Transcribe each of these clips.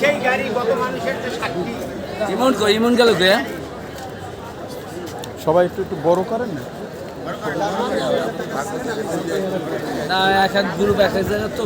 সেই গাড়ি কত মানুষের যে সাক্ষী ইমন গেল কে সবাই একটু বড় করেন না। না এক এক গ্রুপ এক এক জায়গা তো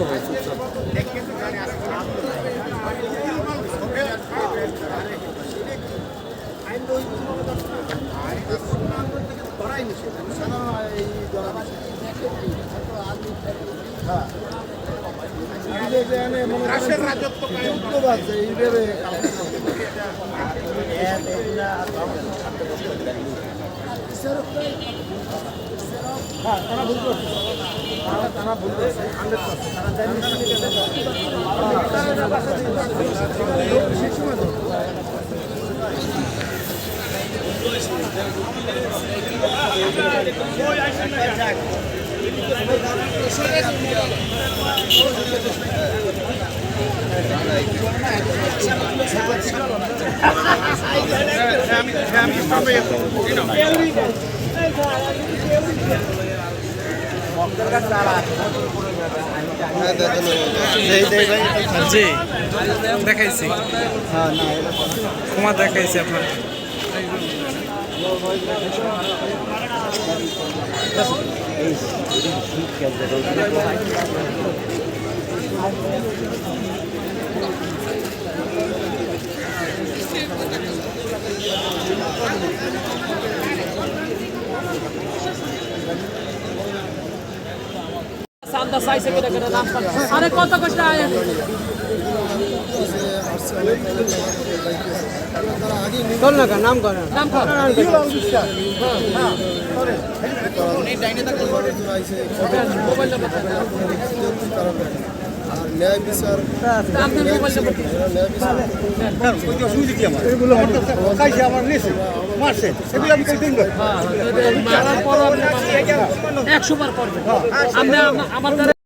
জি দেখাইছি ক্ষমা দেখাইছি আপনার চান্দা চাইছে কেটে কেটে নাম আরে কত কষ্ট চল না নাম কর নাম কর মোবাইল নাম্বার আর ন্যায় বিচার আপনার মোবাইল নাম্বার মারছে সেগুলো আমি কই দিন মারার পর 100 বার করবে আমরা আমার